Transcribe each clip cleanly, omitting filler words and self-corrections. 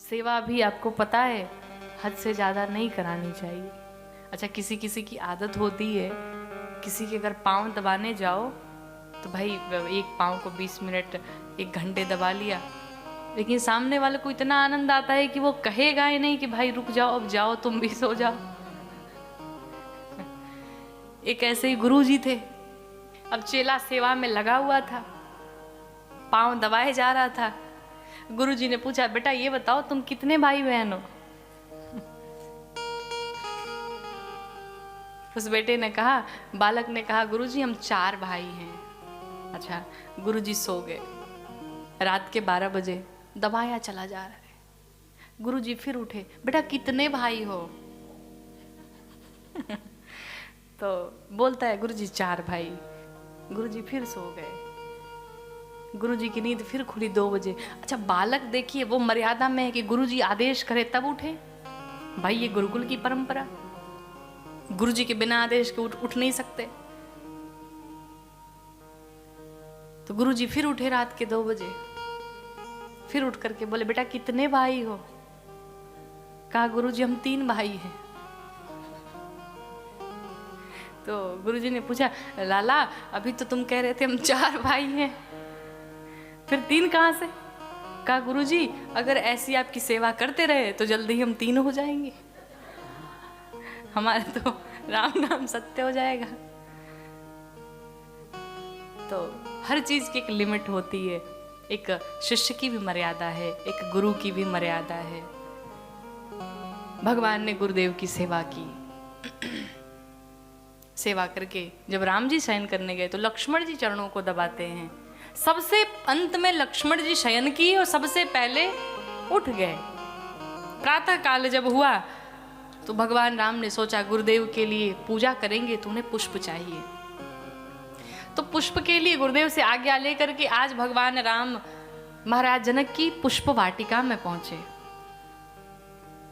सेवा भी आपको पता है हद से ज़्यादा नहीं करानी चाहिए। अच्छा, किसी किसी की आदत होती है, किसी के अगर पाँव दबाने जाओ तो भाई एक पाँव को 20 मिनट 1 घंटे दबा लिया, लेकिन सामने वाले को इतना आनंद आता है कि वो कहेगा ही नहीं कि भाई रुक जाओ, अब जाओ तुम भी सो जाओ। एक ऐसे ही गुरुजी थे, अब चेला सेवा में लगा हुआ था, पाँव दबाए जा रहा था। गुरुजी ने पूछा, बेटा ये बताओ तुम कितने भाई बहन हो? उस बेटे ने कहा, बालक ने कहा, गुरुजी हम 4 भाई हैं। अच्छा, गुरुजी सो गए। रात के 12 बजे दबाया चला जा रहा है। गुरुजी फिर उठे, बेटा कितने भाई हो? तो बोलता है, गुरुजी 4 भाई। गुरुजी फिर सो गए। गुरुजी की नींद फिर खुली 2 बजे। अच्छा, बालक देखिए वो मर्यादा में है कि गुरुजी आदेश करे तब उठे। भाई ये गुरुकुल की परंपरा, गुरुजी के बिना आदेश के उठ नहीं सकते। तो गुरुजी फिर उठे रात के 2 बजे, फिर उठ करके बोले, बेटा कितने भाई हो? कहा, गुरुजी हम 3 भाई हैं। तो गुरुजी ने पूछा, लाला अभी तो तुम कह रहे थे हम 4 भाई हैं, फिर 3 कहाँ से? कहा, गुरुजी अगर ऐसी आपकी सेवा करते रहे तो जल्दी ही हम 3 हो जाएंगे, हमारा तो राम नाम सत्य हो जाएगा। तो हर चीज की एक लिमिट होती है, एक शिष्य की भी मर्यादा है, एक गुरु की भी मर्यादा है। भगवान ने गुरुदेव की सेवा की। सेवा करके जब राम जी शयन करने गए तो लक्ष्मण जी चरणों को दबाते हैं। सबसे अंत में लक्ष्मण जी शयन की और सबसे पहले उठ गए। प्रातः काल जब हुआ तो भगवान राम ने सोचा, गुरुदेव के लिए पूजा करेंगे तो उन्हें पुष्प चाहिए। तो पुष्प के लिए गुरुदेव से आज्ञा लेकर के आज भगवान राम महाराज जनक की पुष्प वाटिका में पहुंचे।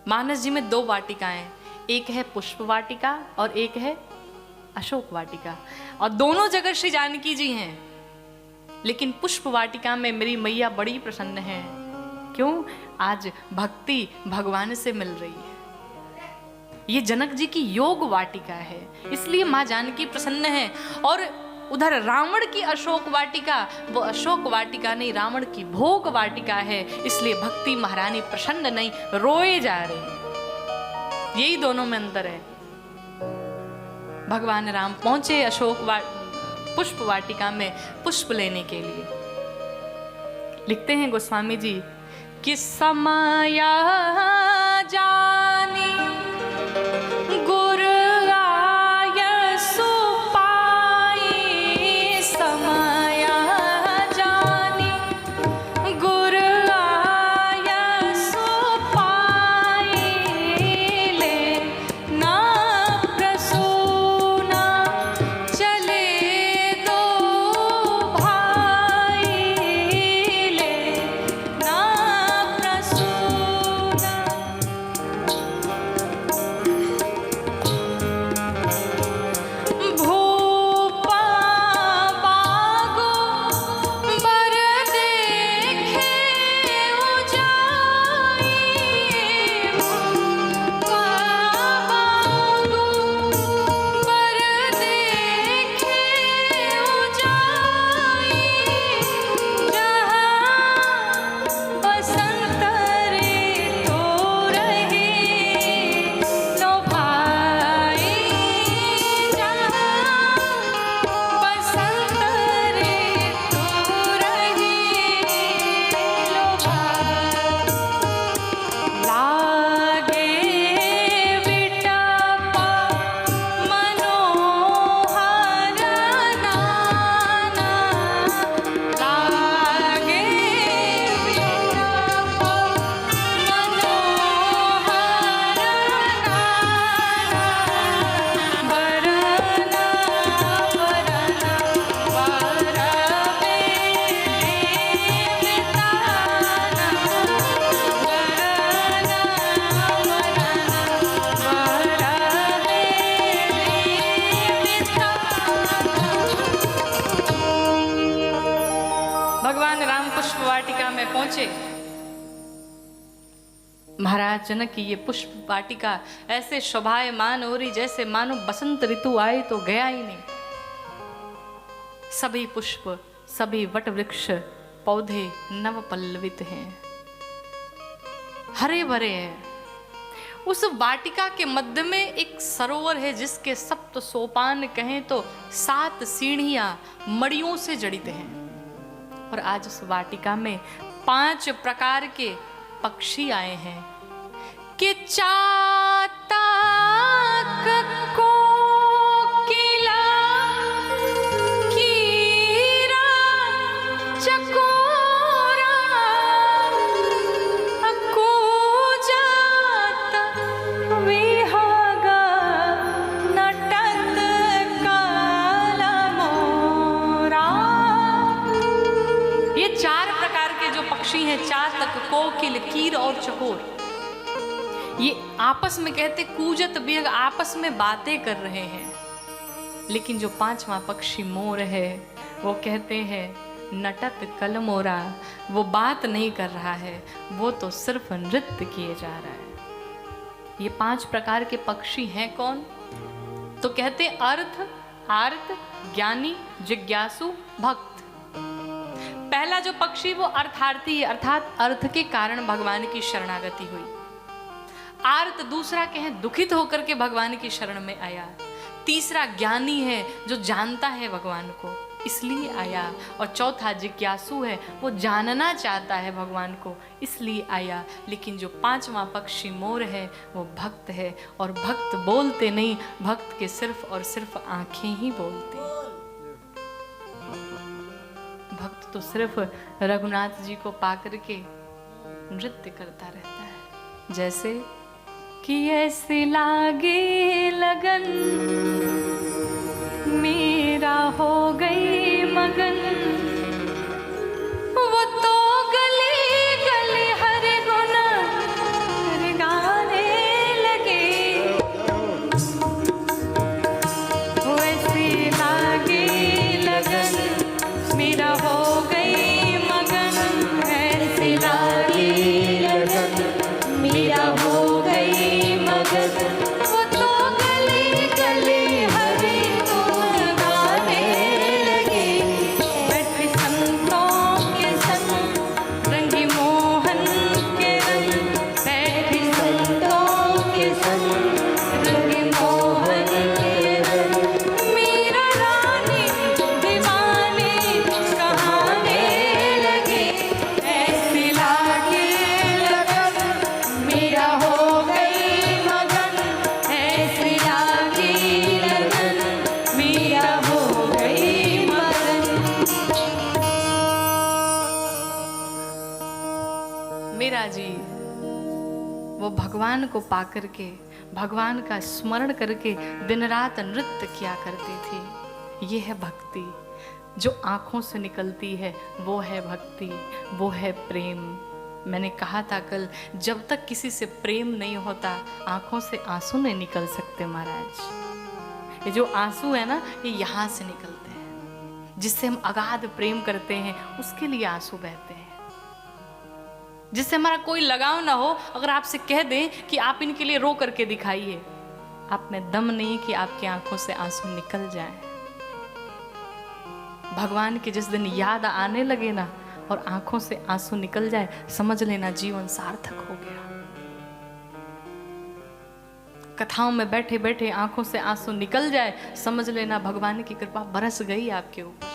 मानस जी में 2 वाटिकाएं, एक है पुष्प वाटिका और एक है अशोक वाटिका, और दोनों जगह श्री जानकी जी हैं। लेकिन पुष्प वाटिका में मेरी मैया बड़ी प्रसन्न है। क्यों? आज भक्ति भगवान से मिल रही है। ये जनक जी की योग वाटिका है, इसलिए माँ जानकी प्रसन्न है। और उधर रावण की अशोक वाटिका, वो अशोक वाटिका नहीं, रावण की भोग वाटिका है, इसलिए भक्ति महारानी प्रसन्न नहीं, रोए जा रही। यही दोनों में अंतर है। भगवान राम पहुंचे पुष्प वाटिका में पुष्प लेने के लिए। लिखते हैं गोस्वामी जी, किस समय जानी गुर आय सुपाई, समय जानी गुर आय सुपाई, ले ना प्रसूना चले दो भाई, ले ना प्रसूना। भूपा बागो बर देखे उजाई, भूपा बागो बर देखे उजाई, जहाँ बसंत ऋतु रहे लो भाई, जहाँ बसंत ऋतु रहे लो भाई। लागे विटपा मनोहर नाना, लागे विटपा मनोहर नाना, वरना वरना वरवे विताना, वरना वरना वरवे विताना। भगवान राम पुष्प वाटिका में पहुंचे। महाराज जनक की ये पुष्प वाटिका ऐसे शोभायमान हो रही जैसे मानो बसंत ऋतु आए तो गया ही नहीं। सभी पुष्प, सभी वट वृक्ष, पौधे नव पल्लवित हैं, हरे भरे हैं। उस वाटिका के मध्य में एक सरोवर है जिसके सप्त सोपान कहें तो 7 सीढ़ियां मड़ियों से जड़ित हैं। और आज उस वाटिका में 5 प्रकार के पक्षी आए हैं कि चातक कोकिला कीरा चकोरा कूजत विहगा नटत काला मोरा। ये 4 प्रकार के जो पक्षी हैं, चातक, कोकिल, कीर और चकोर, ये आपस में कहते कूजत बिहग, आपस में बातें कर रहे हैं। लेकिन जो 5वां पक्षी मोर है वो कहते हैं नटत कल मोरा, वो बात नहीं कर रहा है, वो तो सिर्फ नृत्य किए जा रहा है। ये 5 प्रकार के पक्षी हैं कौन? तो कहते अर्थ, आर्त, ज्ञानी, जिज्ञासु, भक्त। पहला जो पक्षी वो अर्थार्थी है, अर्थात अर्थ के कारण भगवान की शरणागति हुई। आर्त दूसरा कहें दुखित होकर के भगवान की शरण में आया। तीसरा ज्ञानी है जो जानता है भगवान को इसलिए आया। और चौथा जिज्ञासु है, वो जानना चाहता है भगवान को इसलिए आया। लेकिन जो 5वां पक्षी मोर है वो भक्त है, और भक्त बोलते नहीं, भक्त के सिर्फ और सिर्फ आंखें ही बोलते हैं। भक्त तो सिर्फ रघुनाथ जी को पाकर के नृत्य करता रहता है। जैसे कि ऐसे लागे लगन मेरा हो गई मगन, वो तो गली गली हर गुना हर गाने लगे। वो ऐसे लागे लगन मेरा हो गई मगन, ऐसे लागे लगन मेरा हो गई मगन, वो तो गली गली हरि गुण गाने लगे। बैठे संतों के संग रंगी मोहन के रंग, बैठे संतों के संग रंगी मोहन के रंग, मेरा रानी दीवाने कहाने लगे। ऐसे लागे लगन मेरा हो गई मगन, ऐसे लागे लगन मेरा हो गई मगन। मेरा जी वो भगवान को पाकर के, भगवान का स्मरण करके दिन रात नृत्य किया करते थे। ये है भक्ति, जो आंखों से निकलती है वो है भक्ति, वो है प्रेम। मैंने कहा था कल, जब तक किसी से प्रेम नहीं होता आंखों से आंसू नहीं निकल सकते महाराज। ये जो आंसू है ना, ये यहाँ से निकलते हैं। जिससे हम अगाध प्रेम करते हैं उसके लिए आंसू बहते हैं। जिससे हमारा कोई लगाव ना हो, अगर आपसे कह दें कि आप इनके लिए रो करके दिखाइए, आप में दम नहीं कि आपकी आंखों से आंसू निकल जाए। भगवान की जिस दिन याद आने लगे ना और आंखों से आंसू निकल जाए, समझ लेना जीवन सार्थक हो गया। कथाओं में बैठे बैठे आंखों से आंसू निकल जाए, समझ लेना भगवान की कृपा बरस गई आपके ऊपर।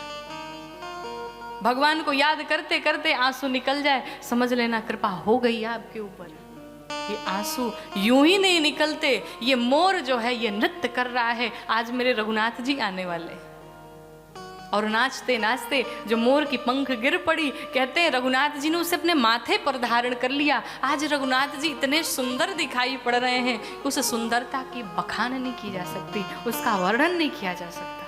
भगवान को याद करते करते आंसू निकल जाए, समझ लेना कृपा हो गई आपके ऊपर। ये आंसू यूं ही नहीं निकलते। ये मोर जो है ये नृत्य कर रहा है। आज मेरे रघुनाथ जी आने वाले, और नाचते नाचते जो मोर की पंख गिर पड़ी, कहते हैं रघुनाथ जी ने उसे अपने माथे पर धारण कर लिया। आज रघुनाथ जी इतने सुंदर दिखाई पड़ रहे हैं, उस सुंदरता की बखान नहीं की जा सकती, उसका वर्णन नहीं किया जा सकता।